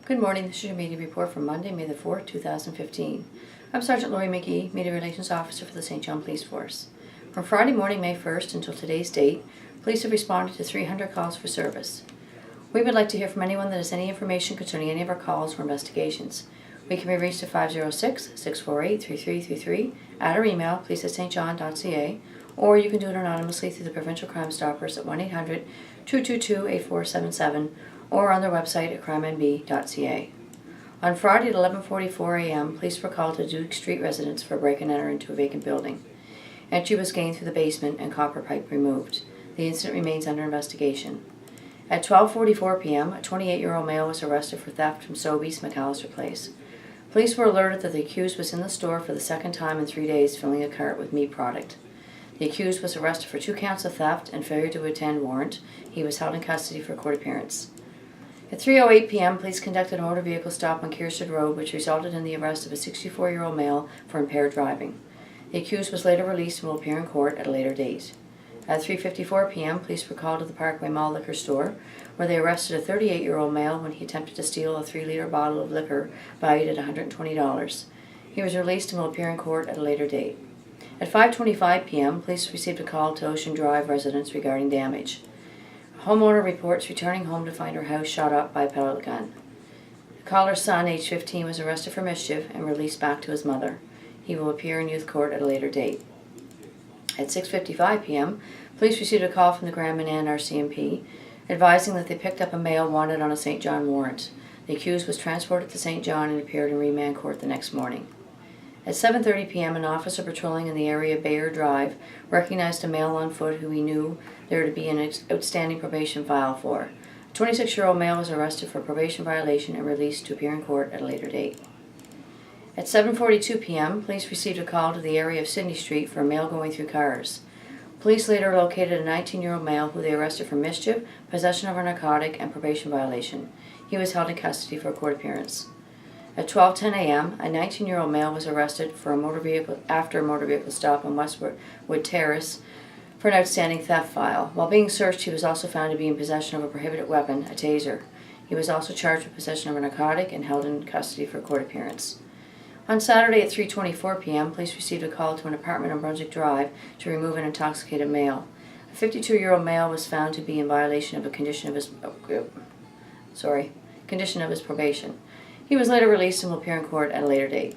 Good morning, this is your media report for Monday, May the 4th, 2015. I'm Sergeant Lori McGee, Media Relations Officer for the St. John Police Force. From Friday morning, May 1st until today's date, police have responded to 300 calls for service. We would like to hear from anyone that has any information concerning any of our calls or investigations. We can be reached at 506-648-3333, at our email, police@stjohn.ca, or you can do it anonymously through the Provincial Crime Stoppers at 1-800-222-8477, or on their website at crimenb.ca. On Friday at 11:44 a.m., police were called to Duke Street residence for a break and enter into a vacant building. Entry was gained through the basement and copper pipe removed. The incident remains under investigation. At 12:44 p.m., a 28-year-old male was arrested for theft from Sobeys, McAllister Place. Police were alerted that the accused was in the store for the second time in 3 days filling a cart with meat product. The accused was arrested for 2 counts of theft and failure to attend warrant. He was held in custody for a court appearance. At 3:08 p.m., police conducted a motor vehicle stop on Kierstead Road, which resulted in the arrest of a 64-year-old male for impaired driving. The accused was later released and will appear in court at a later date. At 3:54 p.m., police were called to the Parkway Mall liquor store, where they arrested a 38-year-old male when he attempted to steal a 3-liter bottle of liquor valued at $120. He was released and will appear in court at a later date. At 5:25 p.m., police received a call to Ocean Drive residents regarding damage. A homeowner reports returning home to find her house shot up by a pellet gun. The caller's son, age 15, was arrested for mischief and released back to his mother. He will appear in youth court at a later date. At 6:55 p.m., police received a call from the Grand Manan RCMP advising that they picked up a male wanted on a St. John warrant. The accused was transported to St. John and appeared in remand court the next morning. At 7:30 p.m., an officer patrolling in the area of Bayer Drive recognized a male on foot who he knew there to be an outstanding probation file for. A 26-year-old male was arrested for probation violation and released to appear in court at a later date. At 7:42 p.m., police received a call to the area of Sydney Street for a male going through cars. Police later located a 19-year-old male who they arrested for mischief, possession of a narcotic, and probation violation. He was held in custody for a court appearance. At 12:10 a.m., a 19-year-old male was arrested for a motor vehicle stop on Westwood Terrace for an outstanding theft file. While being searched, he was also found to be in possession of a prohibited weapon, a taser. He was also charged with possession of a narcotic and held in custody for a court appearance. On Saturday at 3:24 p.m., police received a call to an apartment on Brunswick Drive to remove an intoxicated male. A 52-year-old male was found to be in violation of a condition of his probation. He was later released and will appear in court at a later date.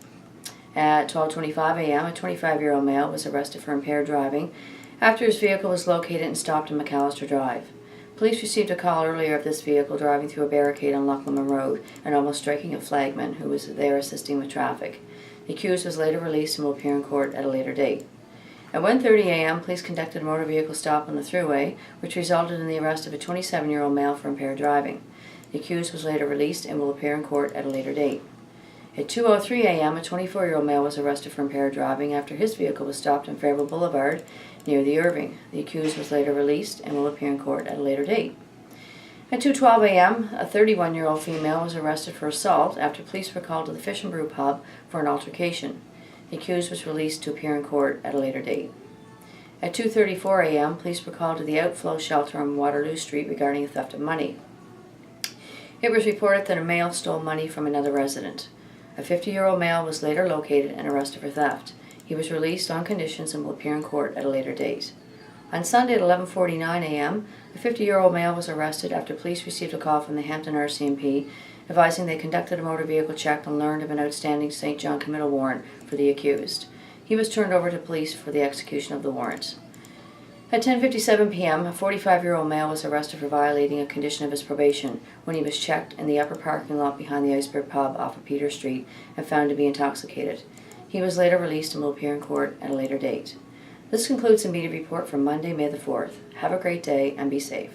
At 12:25 a.m., a 25-year-old male was arrested for impaired driving after his vehicle was located and stopped on McAllister Drive. Police received a call earlier of this vehicle driving through a barricade on Lochleman Road and almost striking a flagman who was there assisting with traffic. The accused was later released and will appear in court at a later date. At 1:30 a.m., police conducted a motor vehicle stop on the Thruway, which resulted in the arrest of a 27-year-old male for impaired driving. The accused was later released and will appear in court at a later date. At 2:03 a.m., a 24-year-old male was arrested for impaired driving after his vehicle was stopped on Fairville Boulevard near the Irving. The accused was later released and will appear in court at a later date. At 2:12 a.m., a 31-year-old female was arrested for assault after police were called to the Fish and Brew pub for an altercation. The accused was released to appear in court at a later date. At 2:34 a.m., police were called to the outflow shelter on Waterloo Street regarding a theft of money. It was reported that a male stole money from another resident. A 50-year-old male was later located and arrested for theft. He was released on conditions and will appear in court at a later date. On Sunday at 11:49 a.m., a 50-year-old male was arrested after police received a call from the Hampton RCMP advising they conducted a motor vehicle check and learned of an outstanding St. John committal warrant for the accused. He was turned over to police for the execution of the warrant. At 10:57 p.m., a 45-year-old male was arrested for violating a condition of his probation when he was checked in the upper parking lot behind the Iceberg Pub off of Peter Street and found to be intoxicated. He was later released and will appear in court at a later date. This concludes the media report for Monday, May the 4th. Have a great day and be safe.